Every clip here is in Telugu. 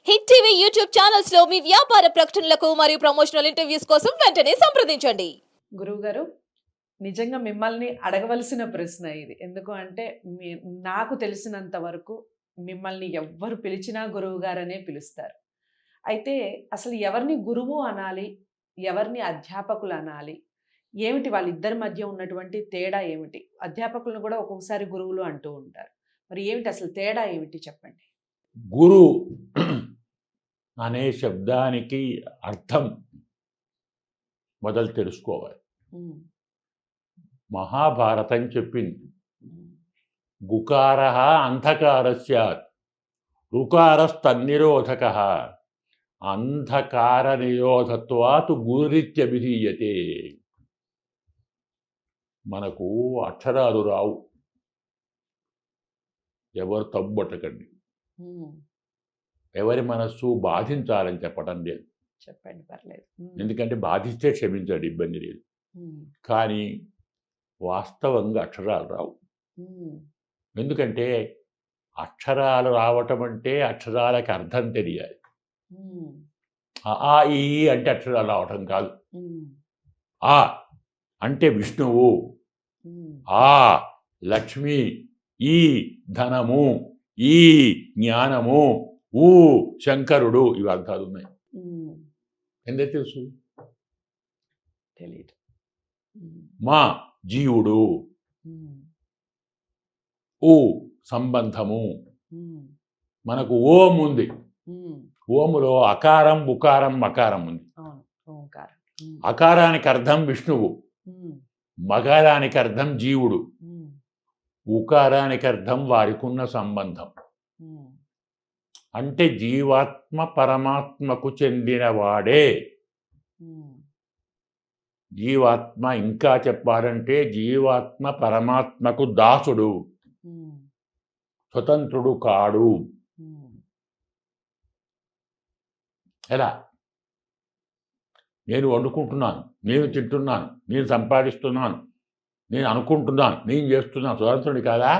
హిట్ టీవీ యూట్యూబ్ ఛానల్స్ లో మీ వ్యాపార ప్రకటనలకు మరియు ప్రమోషనల్ ఇంటర్వ్యూస్ కోసం వెంటనే సంప్రదించండి. గురువు గారు, నిజంగా మిమ్మల్ని అడగవలసిన ప్రశ్న ఇది. ఎందుకు అంటే నాకు తెలిసినంత వరకు మిమ్మల్ని ఎవ్వరు పిలిచినా గురువు గారనే పిలుస్తారు. అయితే అసలు ఎవరిని గురువు అనాలి? ఎవరిని అధ్యాపకులు అనాలి? ఏమిటి వాళ్ళిద్దరి మధ్య ఉన్నటువంటి తేడా ఏమిటి? అధ్యాపకులను కూడా ఒక్కొక్కసారి గురువులు అంటూ ఉంటారు. మరి ఏమిటి అసలు తేడా ఏమిటి చెప్పండి? గురు అనే శబ్దానికి అర్థం మొదలు తెలుసుకోవాలి. మహాభారతం చెప్పింది, గుకార అంధకార స్యాత్ రుకారస్తన్నిరోధక అంధకార నిరోధత్వాత్ గురిత్యభిధీయతే. మనకు అక్షరాలు రావు, ఎవరు తబ్బొట్టకండి, ఎవరి మనస్సు బాధించాలని చెప్పడం లేదు. చెప్పండి, పర్లేదు. ఎందుకంటే బాధిస్తే క్షమించాడు, ఇబ్బంది లేదు. కానీ వాస్తవంగా అక్షరాలు రావు. ఎందుకంటే అక్షరాలు రావటం అంటే అక్షరాలకు అర్థం తెలియాలి. ఆ ఈ అంటే అక్షరాలు రావటం కాదు. ఆ అంటే విష్ణువు, ఆ లక్ష్మి, ఈ ధనము, ఈ జ్ఞానము, ఊ శంకరుడు, ఇవి అర్థాలు ఉన్నాయి. ఎందుకు తెలుసు? తెలియదు. మా జీవుడు, ఊ సంబంధము. మనకు ఓం ఉంది, ఓములో అకారం ఉకారం మకారం ఉంది. అకారానికి అర్థం విష్ణువు, మకారానికి అర్థం జీవుడు, ఉకారానికి అర్థం వారికున్న సంబంధం. అంటే జీవాత్మ పరమాత్మకు చెందినవాడే. జీవాత్మ, ఇంకా చెప్పాలంటే జీవాత్మ పరమాత్మకు దాసుడు, స్వతంత్రుడు కాడు. ఎలా? నేను వండుకుంటున్నాను, నేను తింటున్నాను, నేను సంపాదిస్తున్నాను, నేను అనుకుంటున్నాను, నేను చేస్తున్నాను, స్వతంత్రుడి కాదా?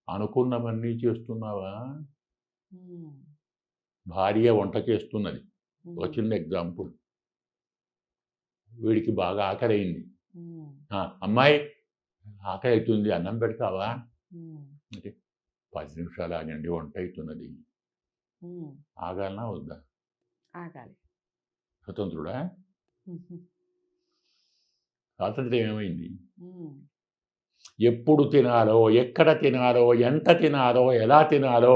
అనుకున్నవన్నీ చేస్తున్నావా? భార్య వంట చేస్తున్నది, ఒక చిన్న ఎగ్జాంపుల్. వీడికి బాగా ఆకలి అయింది. అమ్మాయి ఆకలి అవుతుంది, అన్నం పెడతావా అంటే 10 నిమిషాలు ఆగండి, వంట అవుతున్నది. ఆగాలనా వద్దా? ఆగాలి. స్వతంత్రుడా? స్వాతంత్ర్యం ఏమైంది? ఎప్పుడు తినాలో, ఎక్కడ తినాలో, ఎంత తినాలో, ఎలా తినాలో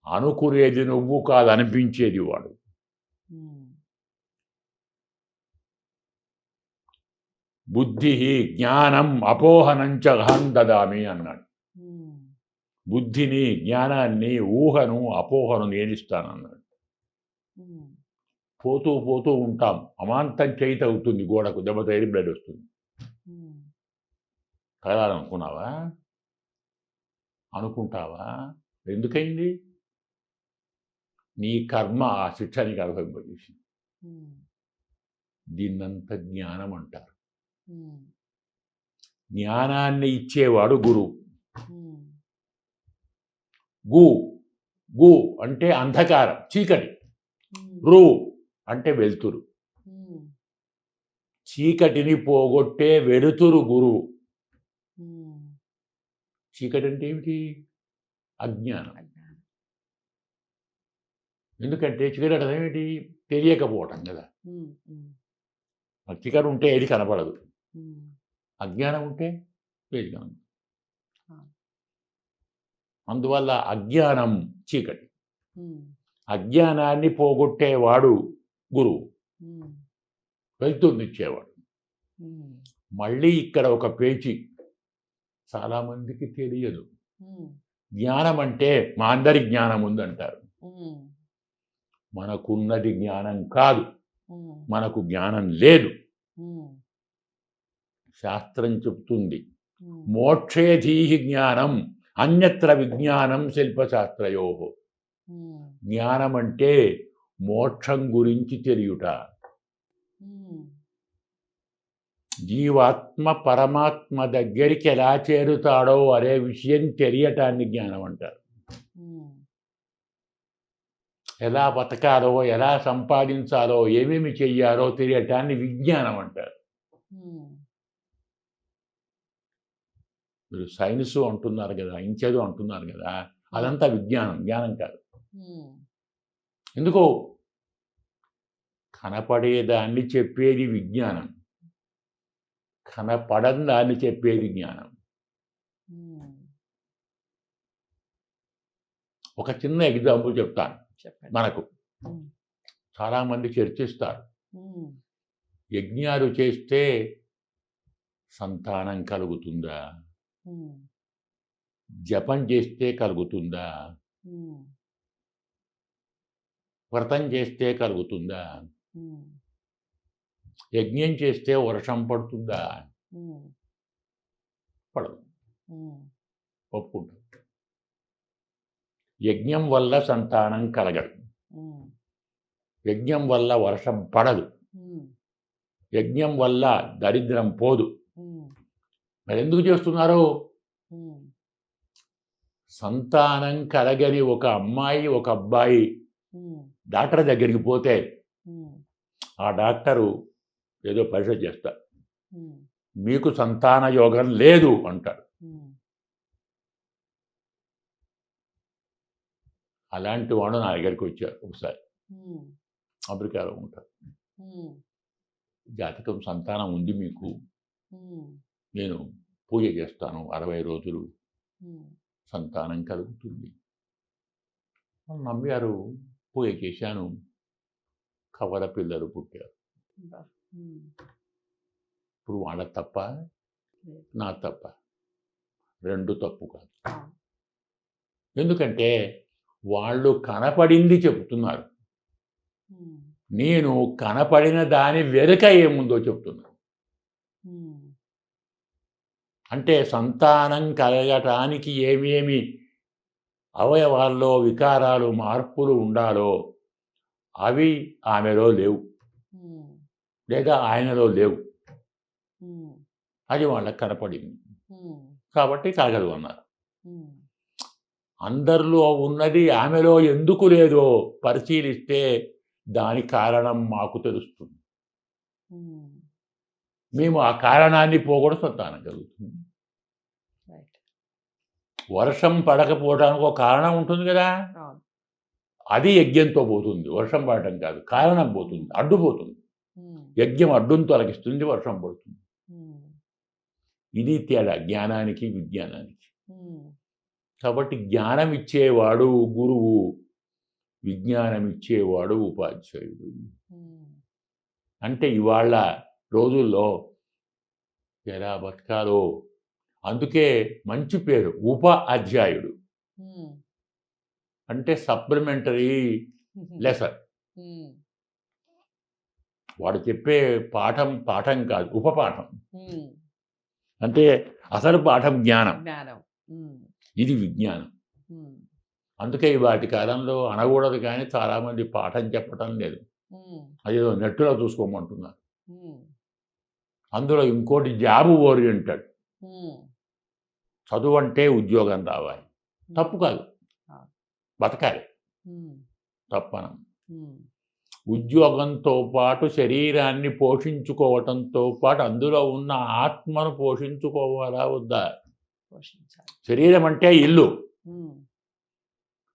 అనుకునేది నువ్వు కాదు, అనిపించేది వాడు. బుద్ధి జ్ఞానం అపోహనంచ అహం దదామి అన్నాడు. బుద్ధిని, జ్ఞానాన్ని, ఊహను, అపోహను నేనిస్తానన్నాడు. పోతూ పోతూ ఉంటాం, అమాంతం చేయి తగ్గుతుంది, గోడకు దెబ్బ తగిలి బ్లడ్ వస్తుంది. కలాలనుకున్నావా? అనుకుంటావా? ఎందుకైంది? నీ కర్మ ఆ శిక్ష నీకు అనుభవింపజేసింది. దీన్నంత జ్ఞానం అంటారు. జ్ఞానాన్ని ఇచ్చేవాడు గురువు. గు గు అంటే అంధకారం, చీకటి. రు అంటే వెలుతురు. చీకటిని పోగొట్టే వెలుతురు గురువు. చీకటి అంటే ఏమిటి? అజ్ఞానం. ఎందుకంటే చీకటి అంటే ఏమిటి? తెలియకపోవటం కదా. చీకటి ఉంటే ఏది కనపడదు, అజ్ఞానం ఉంటే ఏది కనపడదు. అందువల్ల అజ్ఞానం చీకటి. అజ్ఞానాన్ని పోగొట్టేవాడు గురువు, వెళ్తున్నిచ్చేవాడు. మళ్ళీ ఇక్కడ ఒక పేచీ చాలామందికి తెలియదు. జ్ఞానం అంటే మా అందరి జ్ఞానం ఉందంటారు. మనకున్నది జ్ఞానం కాదు, మనకు జ్ఞానం లేదు. శాస్త్రం చెప్తుంది, మోక్షేధీహి జ్ఞానం అన్యత్ర విజ్ఞానం శిల్పశాస్త్రయో. జ్ఞానం అంటే మోక్షం గురించి తెలియుట. జీవాత్మ పరమాత్మ దగ్గరికి ఎలా చేరుతాడో అనే విషయం తెలియటాన్ని జ్ఞానం అంటారు. ఎలా బతకాలో, ఎలా సంపాదించాలో, ఏమేమి చెయ్యాలో తెలియటాన్ని విజ్ఞానం అంటారు. మీరు సైన్స్ అంటున్నారు కదా, ఇంకేదో అంటున్నారు కదా, అదంతా విజ్ఞానం, జ్ఞానం కాదు. ఎందుకో కనపడేదాన్ని చెప్పేది విజ్ఞానం, కనపడని దాన్ని చెప్పేది జ్ఞానం. ఒక చిన్న ఎగ్జాంపుల్ చెప్తాను. చెప్పండి. మనకు చాలామంది చర్చిస్తారు, యజ్ఞాలు చేస్తే సంతానం కలుగుతుందా, జపం చేస్తే కలుగుతుందా, వ్రతం చేస్తే కలుగుతుందా, యజ్ఞం చేస్తే వర్షం పడుతుందా? పడదు. ఒప్పుకుంటాం. యజ్ఞం వల్ల సంతానం కలగదు, యజ్ఞం వల్ల వర్షం పడదు, యజ్ఞం వల్ల దరిద్రం పోదు. మరి ఎందుకు చేస్తున్నారు? సంతానం కలగని ఒక అమ్మాయి, ఒక అబ్బాయి డాక్టర్ దగ్గరికి పోతే ఆ డాక్టరు ఏదో పరీక్ష చేస్తారు, మీకు సంతాన యోగం లేదు అంటాడు. అలాంటి వాడు నా దగ్గరికి వచ్చారు ఒకసారి. అమెరికాలో ఉంటారు. జాతకం సంతానం ఉంది మీకు, నేను పూజ చేస్తాను, 60 రోజులు సంతానం కలుగుతుంది. వాళ్ళు నమ్మారు, పూజ చేశాను, కవల పిల్లలు పుట్టారు. ఇప్పుడు వాళ్ళ తప్ప, నా తప్ప? రెండు తప్పు కాదు. ఎందుకంటే వాళ్ళు కనపడింది చెప్తున్నారు, నేను కనపడిన దాని వెనుక ఏముందో చెప్తున్నాను. అంటే సంతానం కలగటానికి ఏమేమి అవయవాల్లో వికారాలు, మార్పులు ఉండాలో అవి ఆమెలో లేవు, లేదా ఆయనలో లేవు. అది వాళ్ళకి కనపడింది కాబట్టి కలగదు అన్నారు. అందరిలో ఉన్నది ఆమెలో ఎందుకు లేదో పరిశీలిస్తే దాని కారణం మాకు తెలుస్తుంది. మేము ఆ కారణాన్ని పోగొడ సంతానం కలుగుతుంది. వర్షం పడకపోవడానికి ఒక కారణం ఉంటుంది కదా, అది యజ్ఞంతో పోతుంది. వర్షం పడటం కాదు, కారణం పోతుంది, అడ్డు పోతుంది. యజ్ఞం అడ్డును తొలగిస్తుంది, వర్షం పడుతుంది. ఇది తేడా జ్ఞానానికి, విజ్ఞానానికి. కాబట్టి జ్ఞానం ఇచ్చేవాడు గురువు, విజ్ఞానం ఇచ్చేవాడు ఉపాధ్యాయుడు. అంటే ఇవాళ రోజుల్లో ఎలా బతకాలో, అందుకే మంచి పేరు ఉప అధ్యాయుడు. అంటే సప్లిమెంటరీ లెసన్. వాడు చెప్పే పాఠం పాఠం కాదు, ఉపపాఠం. అంటే అసలు పాఠం జ్ఞానం, ఇది విజ్ఞానం. అందుకే వాటి కాలంలో అనకూడదు, కానీ చాలామంది పాఠం చెప్పటం లేదు, అదేదో నెట్లో చూసుకోమంటున్నారు. అందులో ఇంకోటి జాబ్ ఓరియంటెడ్. చదువు అంటే ఉద్యోగం రావాలి, తప్పు కాదు, బతకాలి, తప్పనం. ఉద్యోగంతో పాటు శరీరాన్ని పోషించుకోవటంతో పాటు అందులో ఉన్న ఆత్మను పోషించుకోవాలా వద్దా? శరీరం అంటే ఇల్లు,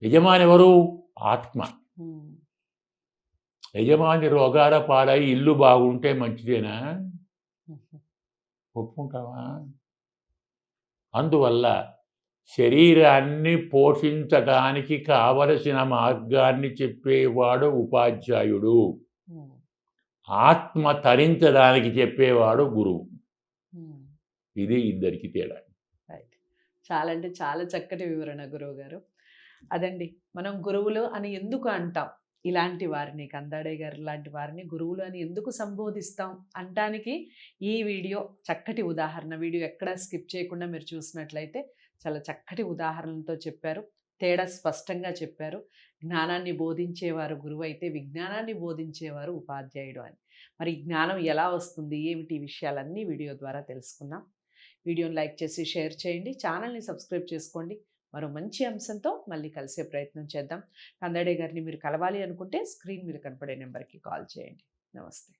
యజమాని ఎవరు? ఆత్మ. యజమాని రోగాల పాలై ఇల్లు బాగుంటే మంచిదేనా? ఒప్పుకుంటావా? అందువల్ల శరీరాన్ని పోషించడానికి కావలసిన మార్గాన్ని చెప్పేవాడు ఉపాధ్యాయుడు, ఆత్మ తరించడానికి చెప్పేవాడు గురువు. ఇది ఇద్దరికి తేడా. చాలా అంటే చాలా చక్కటి వివరణ గురువు గారు. అదండి, మనం గురువులు అని ఎందుకు అంటాం, ఇలాంటి వారిని, కందాడే గారు లాంటి వారిని గురువులు అని ఎందుకు సంబోధిస్తాం అంటానికి ఈ వీడియో చక్కటి ఉదాహరణ. వీడియో ఎక్కడా స్కిప్ చేయకుండా మీరు చూసినట్లయితే చాలా చక్కటి ఉదాహరణలతో చెప్పారు, తేడా స్పష్టంగా చెప్పారు. జ్ఞానాన్ని బోధించేవారు గురువు అయితే, విజ్ఞానాన్ని బోధించేవారు ఉపాధ్యాయుడు అని. మరి జ్ఞానం ఎలా వస్తుంది, ఏమిటి, ఈ విషయాలన్నీ వీడియో ద్వారా తెలుసుకుందాం. వీడియోని లైక్ చేసి షేర్ చేయండి, ఛానల్ని సబ్స్క్రైబ్ చేసుకోండి. మరో మంచి అంశంతో మళ్ళీ కలిసే ప్రయత్నం చేద్దాం. కందడే గారిని మీరు కలవాలి అనుకుంటే స్క్రీన్ మీద కనపడే నెంబర్కి కాల్ చేయండి. నమస్తే.